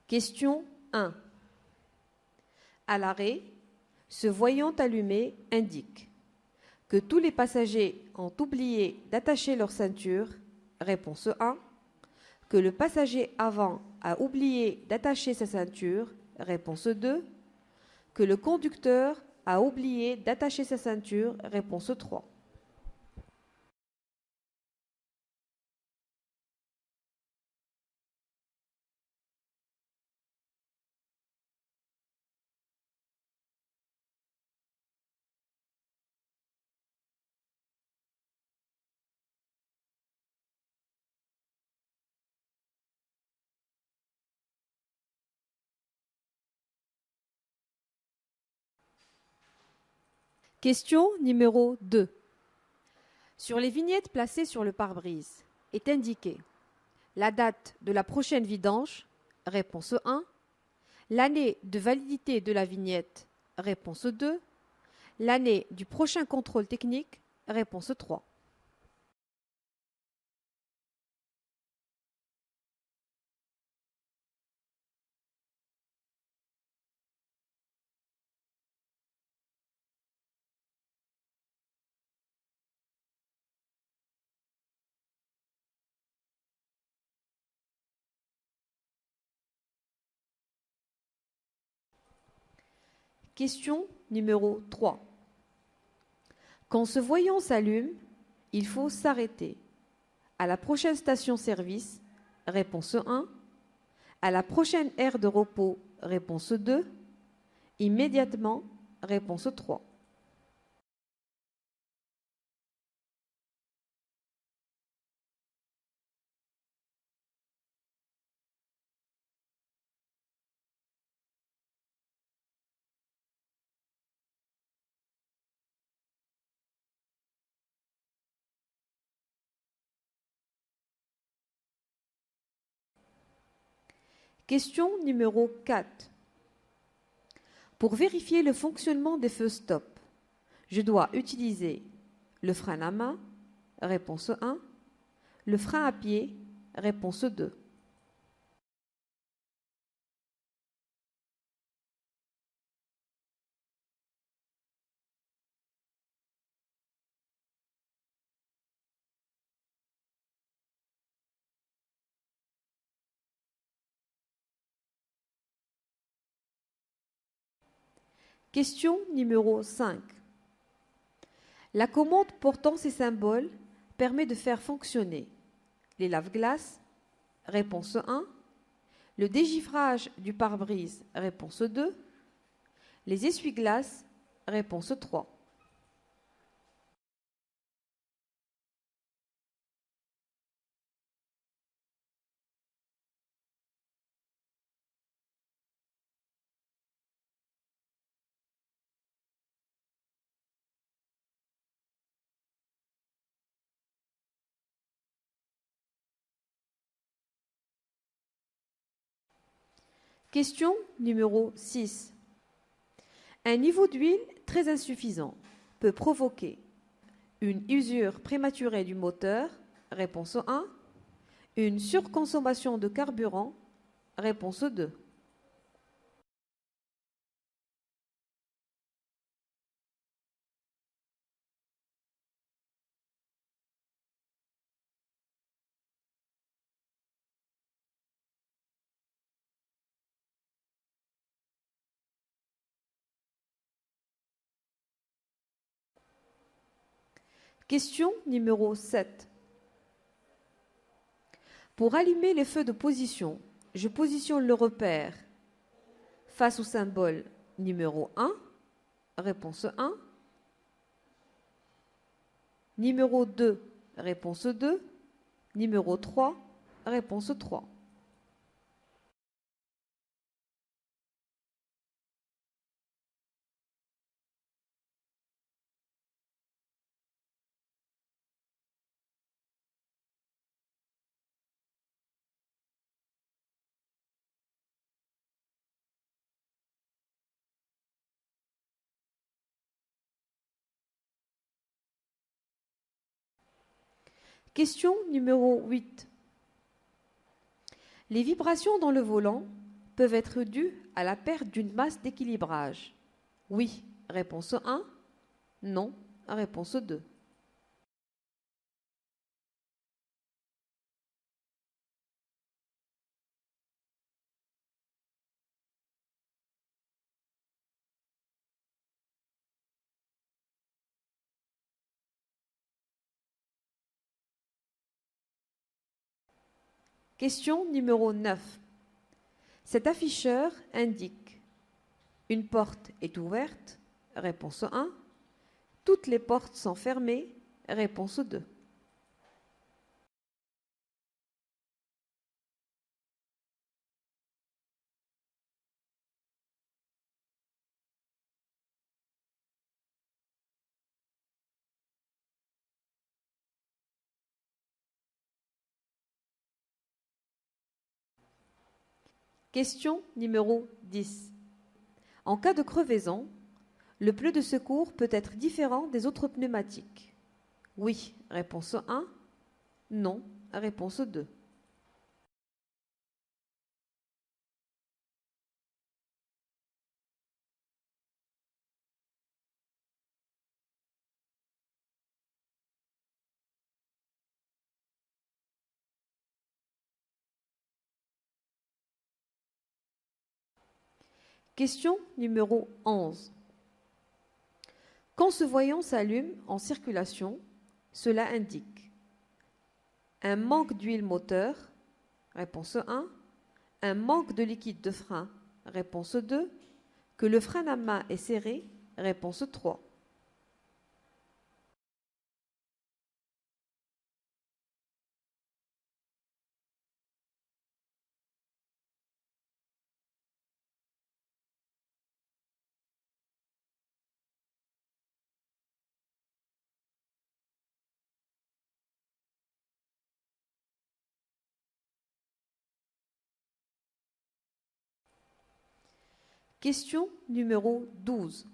Question 1. À l'arrêt, ce voyant allumé indique que tous les passagers ont oublié d'attacher leur ceinture. Réponse 1. Que le passager avant a oublié d'attacher sa ceinture. Réponse 2. Que le conducteur a oublié d'attacher sa ceinture. Réponse 3. Question numéro 2. Sur les vignettes placées sur le pare-brise est indiqué la date de la prochaine vidange. Réponse 1. L'année de validité de la vignette. Réponse 2. L'année du prochain contrôle technique. Réponse 3. Question numéro 3. Quand ce voyant s'allume, il faut s'arrêter. À la prochaine station-service. Réponse 1. À la prochaine aire de repos. Réponse 2. Immédiatement. Réponse 3. Question numéro 4. Pour vérifier le fonctionnement des feux stop, je dois utiliser le frein à main. Réponse 1. Le frein à pied. Réponse 2. Question numéro 5. La commande portant ces symboles permet de faire fonctionner les lave-glaces. Réponse 1. Le dégivrage du pare-brise. Réponse 2. Les essuie-glaces. Réponse 3. Question numéro 6. Un niveau d'huile très insuffisant peut provoquer une usure prématurée du moteur. Réponse 1. Une surconsommation de carburant. Réponse 2. Question numéro 7. Pour allumer les feux de position, je positionne le repère face au symbole numéro 1. Réponse 1. Numéro 2. Réponse 2. Numéro 3. Réponse 3. Question numéro 8. Les vibrations dans le volant peuvent être dus à la perte d'une masse d'équilibrage? Oui, réponse 1. Non, réponse 2. Question numéro 9. Cet afficheur indique: une porte est ouverte, réponse 1. Toutes les portes sont fermées, réponse 2. Question numéro 10. En cas de crevaison, le pneu de secours peut être différent des autres pneumatiques. Oui, réponse 1. Non, réponse 2. Question numéro 11. Quand ce voyant s'allume en circulation, cela indique un manque d'huile moteur, réponse 1, un manque de liquide de frein, réponse 2, que le frein à main est serré, réponse 3. Question numéro 12.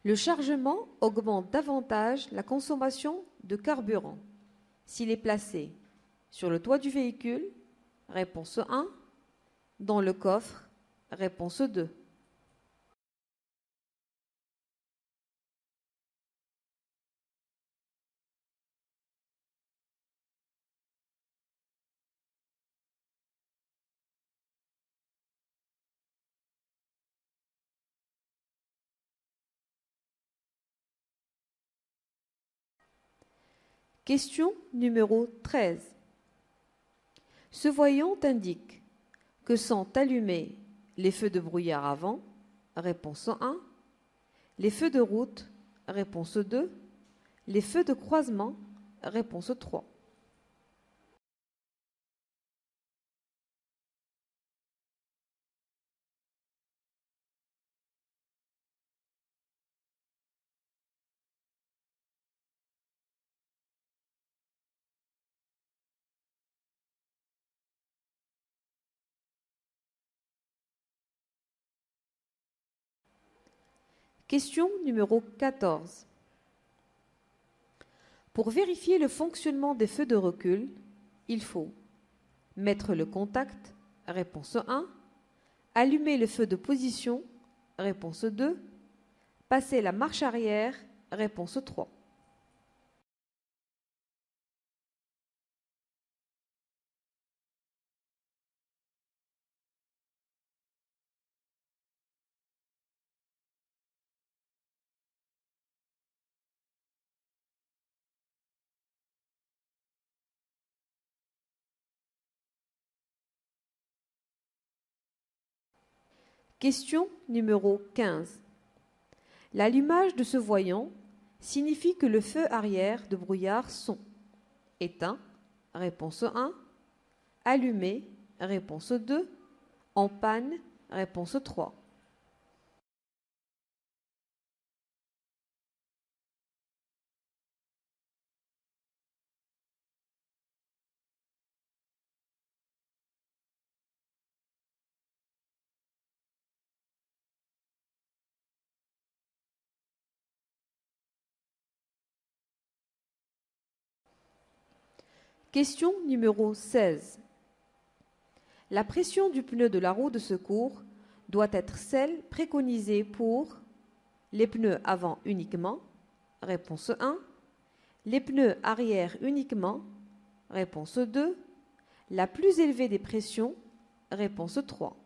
Le chargement augmente davantage la consommation de carburant s'il est placé sur le toit du véhicule, réponse 1, dans le coffre, réponse 2. Question numéro 13. Ce voyant indique que sont allumés les feux de brouillard avant, réponse 1, les feux de route, réponse 2, les feux de croisement, réponse 3. Question numéro 14. Pour vérifier le fonctionnement des feux de recul, il faut mettre le contact, réponse 1, allumer le feu de position, réponse 2, passer la marche arrière, réponse 3. Question numéro 15. L'allumage de ce voyant signifie que le feu arrière de brouillard sont éteint, réponse 1, allumé, réponse 2, en panne, réponse 3. Question numéro 16. La pression du pneu de la roue de secours doit être celle préconisée pour les pneus avant uniquement, réponse 1, les pneus arrière uniquement, réponse 2, la plus élevée des pressions, réponse 3.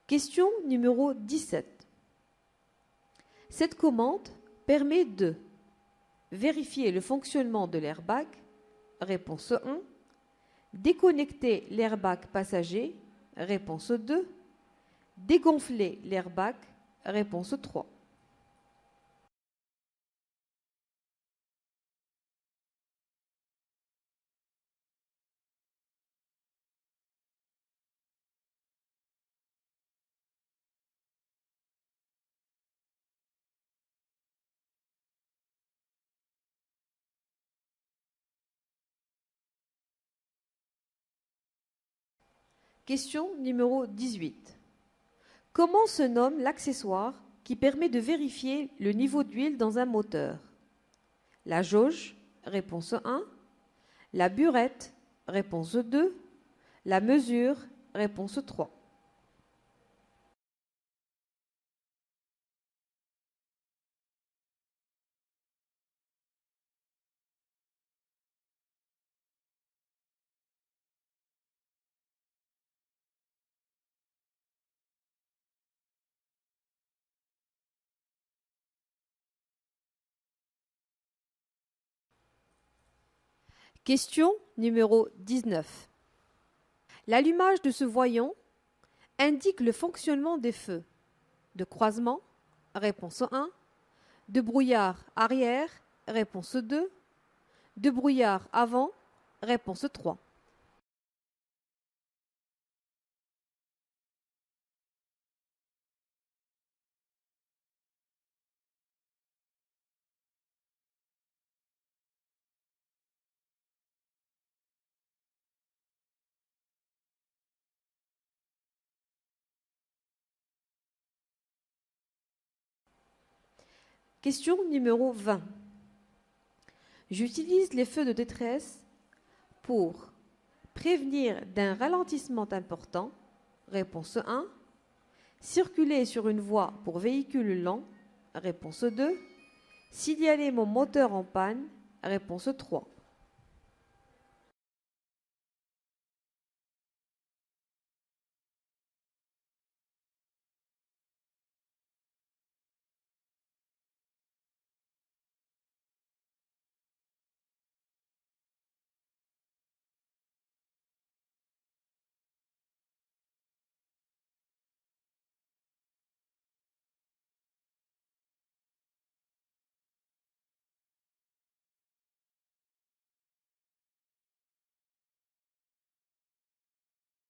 Question numéro 17. Cette commande permet de vérifier le fonctionnement de l'airbag, réponse 1, déconnecter l'airbag passager, réponse 2, dégonfler l'airbag, réponse 3. Question numéro 18. Comment se nomme l'accessoire qui permet de vérifier le niveau d'huile dans un moteur? La jauge, réponse 1. La burette, réponse 2. La mesure, réponse 3. Question numéro 19. L'allumage de ce voyant indique le fonctionnement des feux de croisement, réponse 1, de brouillard arrière, réponse 2, de brouillard avant, réponse 3. Question numéro 20. J'utilise les feux de détresse pour prévenir d'un ralentissement important, réponse 1, circuler sur une voie pour véhicule lent, réponse 2, signaler mon moteur en panne, réponse 3.